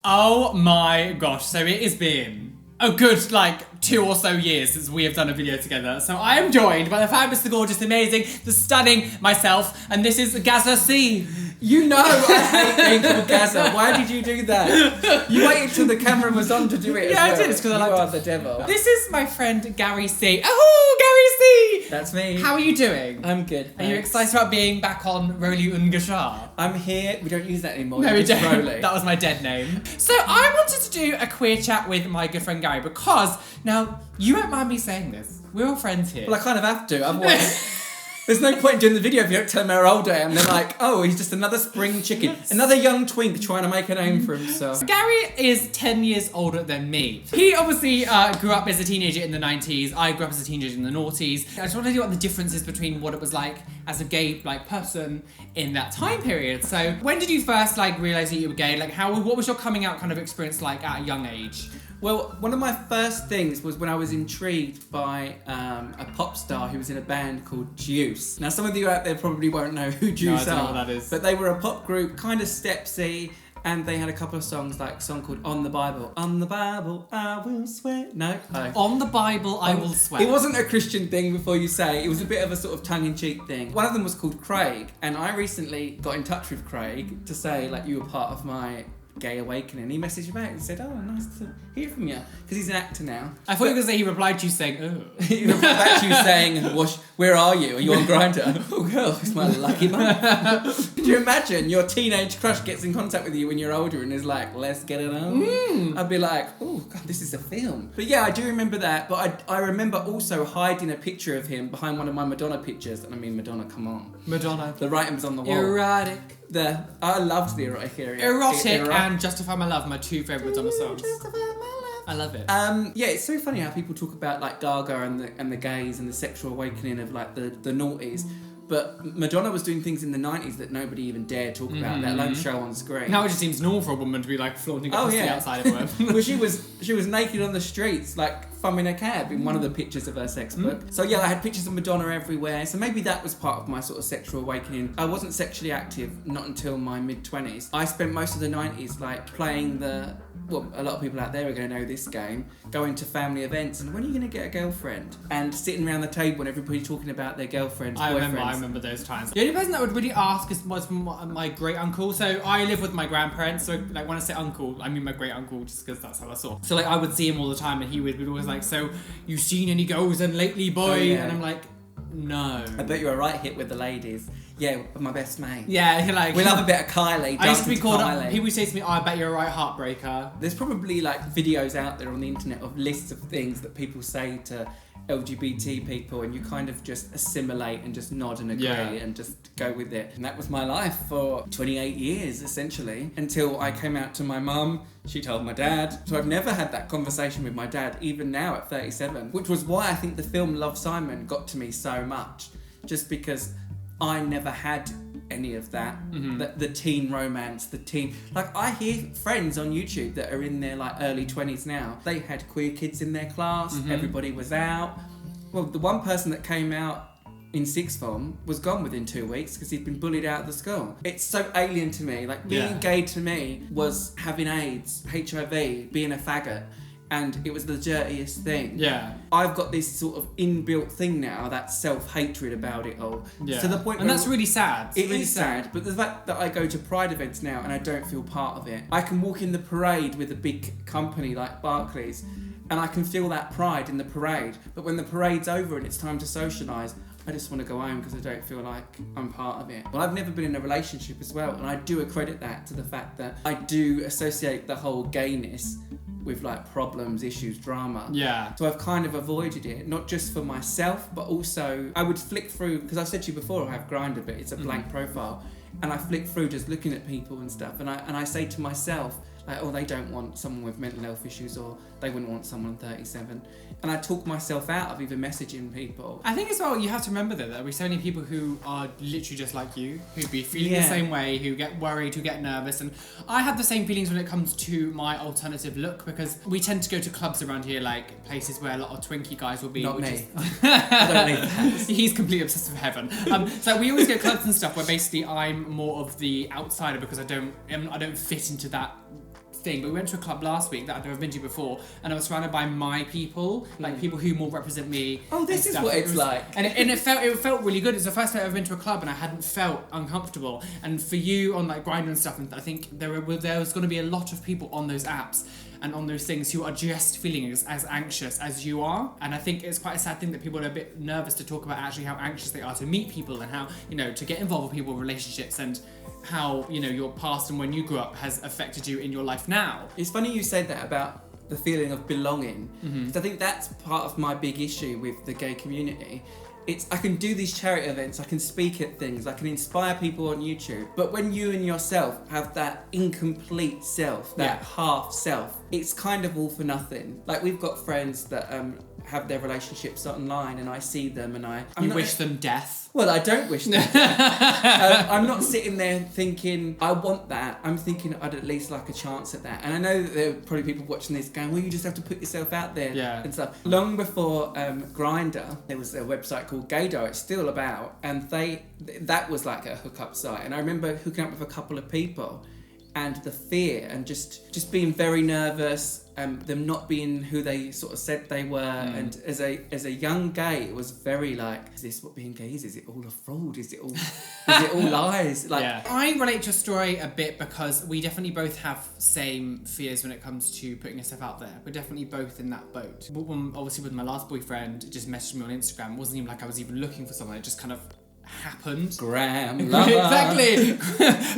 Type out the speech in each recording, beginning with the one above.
Oh my gosh, so it has been a good 2 or so years since we have done a video together. So I am joined by the fabulous, the gorgeous, the amazing, the stunning myself, and this is Gaza C. You know I hate being called Gaza. Why did you do that? You waited till the camera was on to do it. Yeah, as well. I did. It's because I like. You are the devil. This is my friend Gary C. Oh, Gary C. That's me. How are you doing? I'm good. Are you excited about being back on Roly und Gashar? I'm here. We don't use that anymore. No, we just don't. Roly. That was my dead name. So I wanted to do a queer chat with my good friend Gary because, now, you won't mind me saying this. We're all friends here. Well, I kind of have to. Otherwise, there's no point in doing the video if you don't tell them how old I am. They're like, oh, he's just another spring chicken. Another young twink trying to make a name for himself. Gary is 10 years older than me. He obviously grew up as a teenager in the 90s. I grew up as a teenager in the noughties. I just want to know what the difference is between what it was like as a gay person in that time period. So when did you first realise that you were gay? What was your coming out kind of experience like at a young age? Well, one of my first things was when I was intrigued by a pop star who was in a band called Juice. Now, some of you out there probably won't know who Juice I don't are, know what that is. But they were a pop group, kind of stepsy, and they had a couple of songs, like a song called On the Bible. On the Bible, I will swear. No? Oh. On the Bible, I will swear. It wasn't a Christian thing before you say. It was a bit of a sort of tongue-in-cheek thing. One of them was called Craig, and I recently got in touch with Craig to say, you were part of my gay awakening. He messaged me back and said, oh, nice to hear from you, because he's an actor now. I thought you were going to say he replied to you saying, oh. He replied back to you saying, where are you? Are you on Grindr? Oh, girl, it's my lucky month. Could you imagine your teenage crush gets in contact with you when you're older and is like, let's get it on? I'd be like, oh, God, this is a film. But yeah, I do remember that. But I remember also hiding a picture of him behind one of my Madonna pictures. And I mean, Madonna, come on. Madonna. The writing was on the wall. Erotic. I loved the erotic area. Erotic and Justify My Love, my two favourite Madonna songs. I love it. Yeah, it's so funny how people talk about Gaga and the gays and the sexual awakening of the noughties. But Madonna was doing things in the 90s that nobody even dared talk about, let alone show on screen. Now it just seems normal for a woman to be flaunting up the outside of her. Well, she was naked on the streets, thumbing a cab in one of the pictures of her sex book. So yeah, I had pictures of Madonna everywhere. So maybe that was part of my sort of sexual awakening. I wasn't sexually active not until my mid-20s. I spent most of the 90s playing a lot of people out there are going to know this game, going to family events and when are you going to get a girlfriend? And sitting around the table and everybody talking about their girlfriends, boyfriends. I remember those times. The only person that would really ask was my great uncle. So I live with my grandparents. So when I say uncle, I mean my great uncle, just because that's how I saw. So I would see him all the time, and he would always so you seen any girls in lately, boy? Oh, yeah. And I'm like, no. I bet you're a right hit with the ladies. Yeah, my best mate. Yeah, we love a bit of Kylie. I used to be called up. People say to me, oh, I bet you're a right heartbreaker. There's probably videos out there on the internet of lists of things that people say to LGBT people, and you kind of just assimilate and just nod and agree and just go with it. And that was my life for 28 years, essentially, until I came out to my mum. She told my dad. So I've never had that conversation with my dad, even now at 37, which was why I think the film Love, Simon got to me so much, just because I never had any of that. The teen romance, I hear friends on YouTube that are in their early 20s now. They had queer kids in their class, everybody was out. Well, the one person that came out in sixth form was gone within 2 weeks because he'd been bullied out of the school. It's so alien to me. Being gay to me was having AIDS, HIV, being a faggot. And it was the dirtiest thing. Yeah. I've got this sort of inbuilt thing now, that self-hatred about it all. Yeah. To the point where... And that's really sad. It is sad, but the fact that I go to Pride events now and I don't feel part of it. I can walk in the parade with a big company like Barclays and I can feel that pride in the parade. But when the parade's over and it's time to socialise, I just want to go home because I don't feel like I'm part of it. Well, I've never been in a relationship as well, and I do accredit that to the fact that I do associate the whole gayness with problems, issues, drama. Yeah. So I've kind of avoided it, not just for myself, but also I would flick through, because I've said to you before, I have Grindr, but it's a blank profile, and I flick through just looking at people and stuff, and I say to myself, they don't want someone with mental health issues, or they wouldn't want someone 37. And I talk myself out of even messaging people. I think as well, you have to remember that there are so many people who are literally just like you, who'd be feeling the same way, who get worried, who get nervous. And I have the same feelings when it comes to my alternative look, because we tend to go to clubs around here, places where a lot of Twinkie guys will be. Not me. I don't need that. He's completely obsessed with heaven. So we always go to clubs and stuff where basically I'm more of the outsider because I don't fit into that thing, but we went to a club last week that I'd never been to before, and I was surrounded by my people, like people who more represent me. Oh, this is what it's like. And it felt really good. It's the first time I've ever been to a club and I hadn't felt uncomfortable. And for you on like Grindr and stuff, and I think there was going to be a lot of people on those apps and on those things who are just feeling as anxious as you are. And I think it's quite a sad thing that people are a bit nervous to talk about actually how anxious they are to meet people and how, you know, to get involved with people in relationships and how, you know, your past and when you grew up has affected you in your life now. It's funny you said that about the feeling of belonging. Mm-hmm. I think that's part of my big issue with the gay community. I can do these charity events, I can speak at things, I can inspire people on YouTube, but when you and yourself have that incomplete self, that half self, it's kind of all for nothing. Like we've got friends that have their relationships online and I see them and you wish them death? Well, I don't wish them death. I'm not sitting there thinking, I want that. I'm thinking I'd at least like a chance at that. And I know that there are probably people watching this going, well, you just have to put yourself out there and stuff. Long before Grindr, there was a website called Gaydar, it's still about, and that was like a hookup site. And I remember hooking up with a couple of people and the fear and just being very nervous, them not being who they sort of said they were. And as a young gay, it was very like, is this what being gay is? Is it all a fraud? Is it all lies? Like, I relate to your story a bit because we definitely both have same fears when it comes to putting yourself out there. We're definitely both in that boat. Obviously with my last boyfriend, it just messaged me on Instagram. It wasn't even like I was even looking for someone. It just kind of happened. Graham lover. Exactly.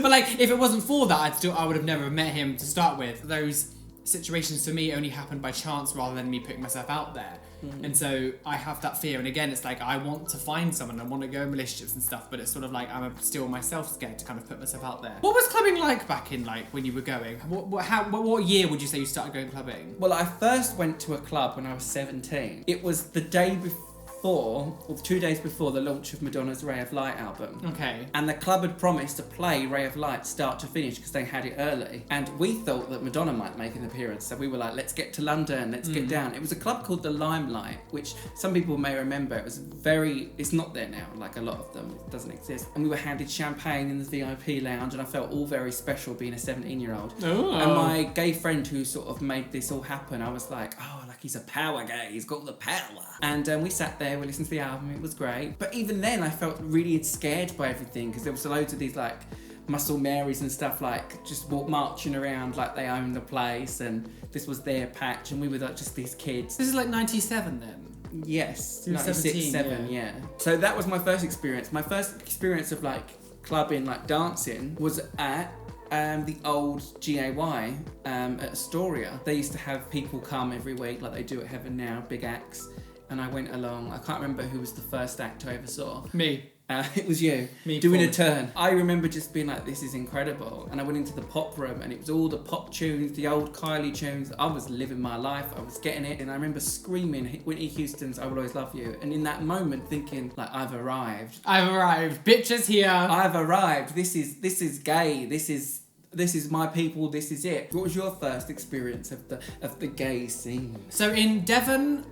But like, if it wasn't for that, I would have never met him to start with. Those situations for me only happened by chance rather than me putting myself out there. And so I have that fear, and again it's like I want to find someone, I want to go in relationships and stuff, but it's sort of like I'm still myself scared to kind of put myself out there. What was clubbing like back in like when you were going? What year would you say you started going clubbing? Well, I first went to a club when I was 17. It was the day before, or 2 days before the launch of Madonna's Ray of Light album. Okay. And the club had promised to play Ray of Light start to finish because they had it early. And we thought that Madonna might make an appearance. So we were like, let's get to London, let's get down. It was a club called the Limelight, which some people may remember. It's not there now, like a lot of them, it doesn't exist. And we were handed champagne in the VIP lounge and I felt all very special being a 17-year-old. Oh. And my gay friend who sort of made this all happen, I was like, oh, like he's a power gay, he's got the power. And we sat there, we listened to the album, it was great. But even then I felt really scared by everything because there was loads of these like Muscle Marys and stuff like just marching around like they owned the place and this was their patch and we were like just these kids. This is like 97 then? Yes, 96, 7, yeah. So that was my first experience. My first experience of like clubbing, like dancing, was at the old GAY at Astoria. They used to have people come every week like they do at Heaven Now, big acts. And I went along. I can't remember who was the first act I ever saw. Me. It was you. Me doing a turn. I remember just being like, this is incredible. And I went into the pop room and it was all the pop tunes, the old Kylie tunes. I was living my life. I was getting it. And I remember screaming Whitney Houston's I Will Always Love You. And in that moment thinking, like, I've arrived. I've arrived. Bitches here. I've arrived. This is gay. This is my people, this is it. What was your first experience of the gay scene? So in Devon,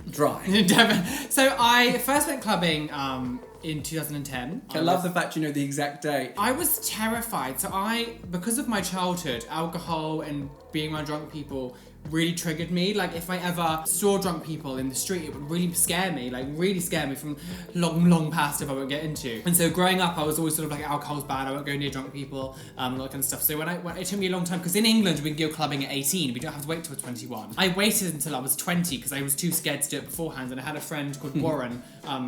Dry. in Devon. So I first went clubbing in 2010. I love the fact you know the exact date. I was terrified. So because of my childhood, alcohol and being around drunk people really triggered me. Like if I ever saw drunk people in the street, it would really scare me, from long past if I won't get into. And so growing up, I was always sort of like, alcohol's bad, I won't go near drunk people, all that kind of stuff. So when it took me a long time, because in England we can go clubbing at 18, we don't have to wait till 21. I waited until I was 20 because I was too scared to do it beforehand, and I had a friend called Warren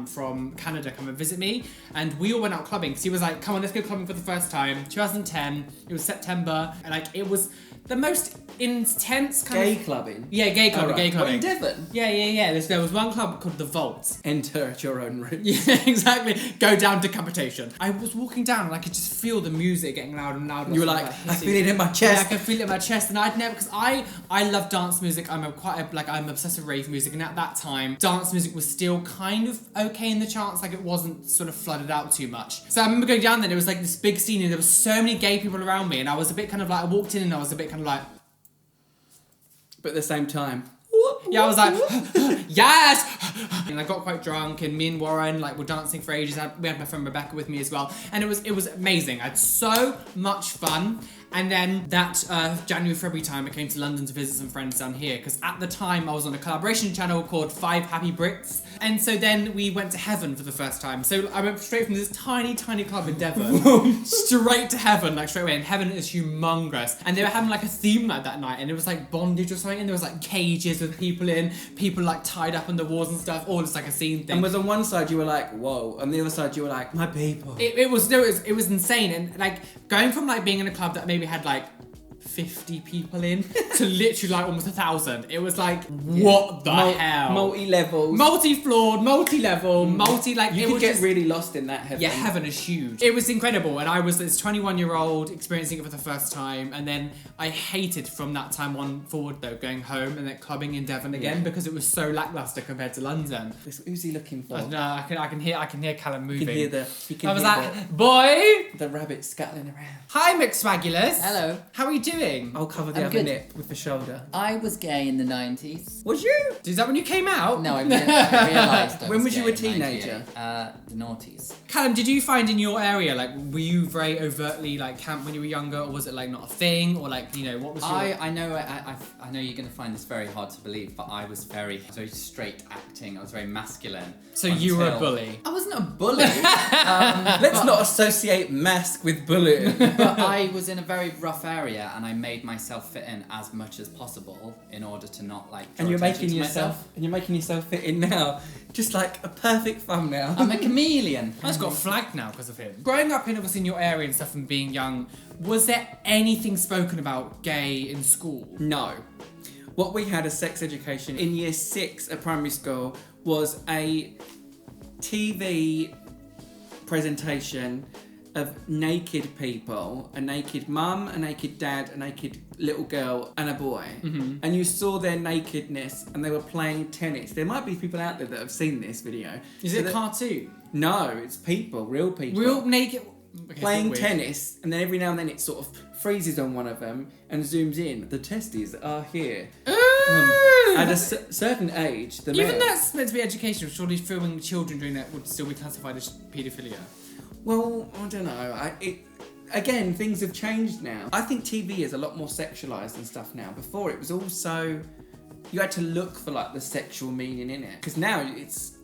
from Canada come and visit me, and we all went out clubbing because he was like, come on, let's go clubbing for the first time. 2010, it was September, and like it was the most intense kind gay of... clubbing? Yeah, gay clubbing, right. gay clubbing. What, in Devon? Yeah. There was one club called The Vault. Enter at your own risk. Yeah, exactly. Go down decapitation. I was walking down and I could just feel the music getting louder and louder. You were like, I feel it in my chest. Yeah, I could feel it in my chest, and I'd never, because I love dance music. I'm obsessed with rave music, and at that time, dance music was still kind of okay in the charts. Like it wasn't sort of flooded out too much. So I remember going down there. It was like this big scene, and there was so many gay people around me, and I was a bit kind of like, I walked in and I was a bit kind of like. But at the same time, yeah, I was like, yes! And I got quite drunk, and me and Warren were dancing for ages. We had my friend Rebecca with me as well, and it was amazing. I had so much fun, And then that January, February time, I came to London to visit some friends down here, because at the time I was on a collaboration channel called 5 Happy Brits. And so then we went to Heaven for the first time. So I went straight from this tiny, tiny club in Devon straight to Heaven, like straight away. And Heaven is humongous. And they were having like a theme night that night, and it was like bondage or something, and there was like cages with people in, people like tied up on the walls and stuff, all just like a scene thing. And was on one side you were like, whoa, and the other side you were like, my people. It was insane. And like going from like being in a club that maybe had like 50 people in to literally like almost 1,000. It was like, what the hell? Multi-levels. Multi-floored, multi-level, like... You could get really lost in that Heaven. Yeah, Heaven is huge. It was incredible, and I was this 21-year-old experiencing it for the first time, and then I hated from that time on forward though, going home and then clubbing in Devon again, because it was so lackluster compared to London. Who's he looking for? No, I can hear Callum moving. You can I was hear like, boy! the rabbit scuttling around. Hi, McSwagulous. Hello. How are you doing? I'll cover the I'm other good. nip with the shoulder. I was gay in the 90s. Was you? Is that when you came out? No, I realised I When was gay you a in teenager? 98. The noughties. Callum, did you find in your area, like, were you very overtly, like, camp when you were younger, or was it, like, not a thing, or, like, you know, what was your... I know you're going to find this very hard to believe, but I was very straight acting. I was very masculine. So you were a bully? I wasn't a bully. Let's not associate mask with bully. But I was in a very rough area, and I made myself fit in as much as possible in order to not, like, draw And you're attention making to yourself myself. and you're making yourself fit in now. Just like a perfect thumbnail. I'm a chameleon. I just got flagged now because of him. Growing up in, obviously, in your area and stuff and being young, was there anything spoken about gay in school? No. What we had as sex education in year 6 at primary school was a TV presentation of naked people, a naked mum, a naked dad, a naked little girl, and a boy. Mm-hmm. And you saw their nakedness, and they were playing tennis. There might be people out there that have seen this video. Is it a cartoon? No, it's people, real people. Real naked... Okay, Playing weird. tennis, and then every now and then it sort of freezes on one of them and zooms in. The testes are here. At a certain age, the Even male... that's meant to be educational. Surely filming children doing that would still be classified as paedophilia. Well, I don't know. Again, things have changed now. I think TV is a lot more sexualised and stuff now. Before, it was also... You had to look for, like, the sexual meaning in it. Because now it's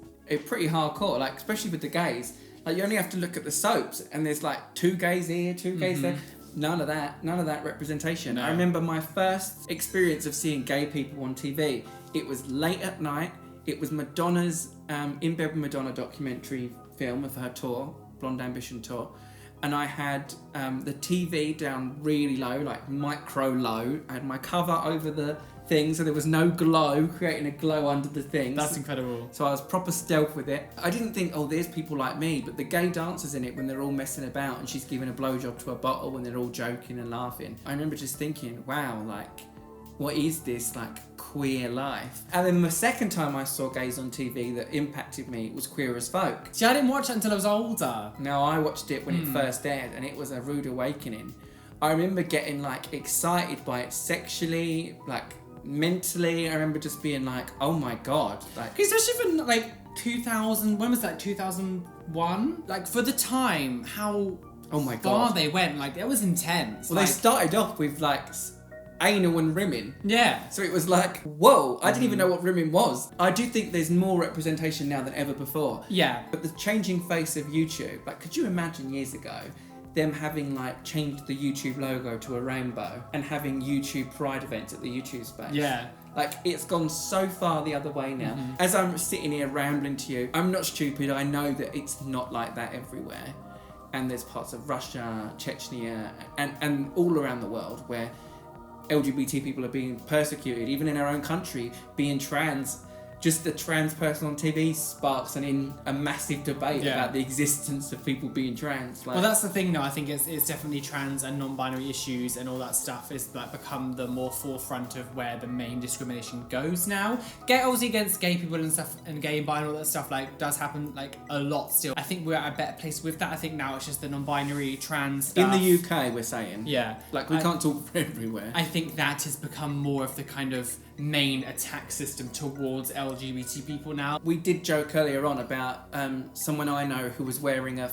pretty hardcore, like, especially with the gays. Like, you only have to look at the soaps, and there's, like, 2 gays here, 2 gays there. None of that representation. No. I remember my first experience of seeing gay people on TV. It was late at night. It was Madonna's In Bed with Madonna documentary film of her tour, Blonde Ambition tour. And I had the TV down really low, like micro low. I had my cover over the thing, so there was no glow, creating a glow under the things. That's incredible. So I was proper stealth with it. I didn't think, oh, there's people like me, but the gay dancers in it, when they're all messing about and she's giving a blowjob to a bottle and they're all joking and laughing. I remember just thinking, wow, like, what is this, like, queer life? And then the second time I saw gays on TV that impacted me was Queer as Folk. See, I didn't watch it until I was older. Now, I watched it when it first aired, and it was a rude awakening. I remember getting, like, excited by it sexually, like, mentally. I remember just being like, oh my god. Like, Especially for, like, 2000... When was that? 2001? Like, for the time, how oh my far god. they went. Like, it was intense. Well, like, they started off with, like, anal and rimming. yeah. So it was like, whoa, I didn't even know what rimming was. I do think there's more representation now than ever before. Yeah. But the changing face of YouTube, like, could you imagine years ago them having, like, changed the YouTube logo to a rainbow and having YouTube Pride events at the YouTube space? Yeah. Like, it's gone so far the other way now. As I'm sitting here rambling to you, I'm not stupid. I know that it's not like that everywhere. And there's parts of Russia, Chechnya, and all around the world where LGBT people are being persecuted, even in our own country, being trans. Just the trans person on TV sparks a massive debate about the existence of people being trans. Like, Well, that's the thing, though. I think it's definitely trans and non-binary issues and all that stuff is like become the more forefront of where the main discrimination goes now. Obviously against gay people and stuff, and gay and bi and all that stuff, like, does happen, like, a lot still. I think we're at a better place with that. I think now it's just the non-binary trans stuff. in the UK, we're saying. Yeah. Like, we can't talk for everywhere. I think that has become more of the kind of main attack system towards LGBT people now. We did joke earlier on about someone I know who was wearing a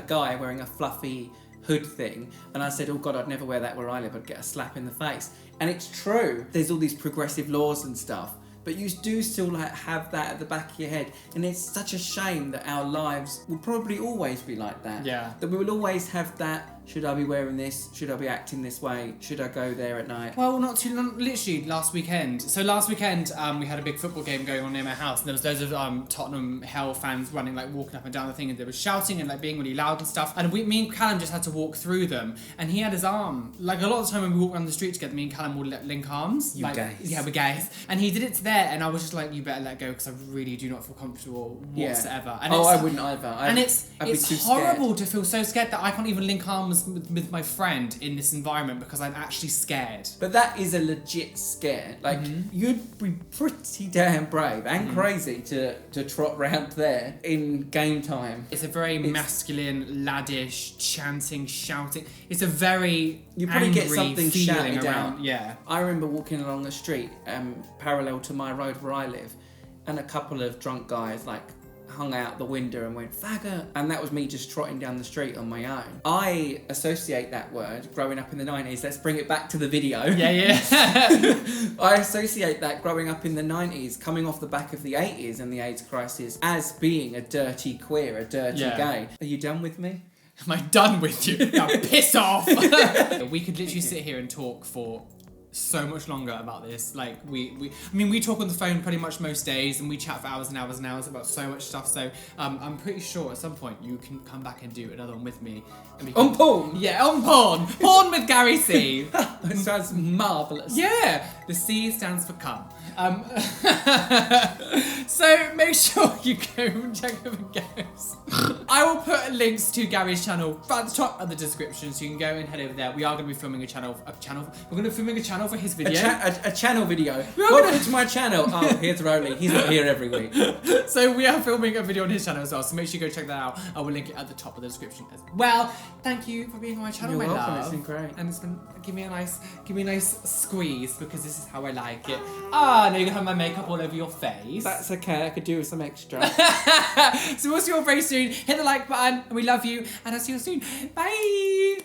guy wearing a fluffy hood thing, and I said, oh God, I'd never wear that where I live, I'd get a slap in the face. And it's true, there's all these progressive laws and stuff, but you do still like have that at the back of your head, and it's such a shame that our lives will probably always be like that. Yeah. That we will always have that, should I be wearing this? Should I be acting this way? Should I go there at night? Well, not too long, literally last weekend. So last weekend, we had a big football game going on near my house, and there was loads of Tottenham Hell fans running, like walking up and down the thing, and they were shouting and like being really loud and stuff. And me and Callum just had to walk through them, and he had his arm. Like a lot of the time when we walk around the street together, me and Callum would link arms. You like, gays. Yeah, we're gays. And he did it to there, and I was just like, you better let go, because I really do not feel comfortable whatsoever. And I wouldn't either. I'd be too horrible to feel so scared that I can't even link arms with my friend in this environment because I'm actually scared. But that is a legit scare. Like, you'd be pretty damn brave and crazy to trot round there in game time. It's a very masculine, laddish, chanting, shouting. It's a very you probably angry get something feeling shouted around. out. Yeah. I remember walking along the street, parallel to my road where I live, and a couple of drunk guys like hung out the window and went faggot, and that was me just trotting down the street on my own. I associate that word growing up in the 90s. Let's bring it back to the video. Yeah. I associate that growing up in the 90s, coming off the back of the 80s and the AIDS crisis, as being a dirty queer, a dirty gay. Are you done with me? Am I done with you? Now piss off. We could literally sit here and talk for so much longer about this. Like we talk on the phone pretty much most days, and we chat for hours and hours and hours about so much stuff. So I'm pretty sure at some point you can come back and do another one with me. And on porn? Yeah, on porn. Porn with Gary C. That sounds marvellous. Yeah, the C stands for cum. So make sure you go and check out Gary's. I will put links to Gary's channel right at the top of the description, so you can go and head over there. We are going to be filming a channel. We're going to be filming a channel for his video. A channel video. Welcome to my channel. Oh, here's Roly. He's not here every week. So we are filming a video on his channel as well. So make sure you go check that out. I will link it at the top of the description as well. Thank you for being on my channel, You're my welcome. love. It's been great. And it's been give me a nice squeeze, because this is how I like it. Ah, now you're gonna have my makeup all over your face. That's okay. I could do with some extra. So we'll see you all very soon. Hit the like button, and we love you. And I'll see you soon. Bye.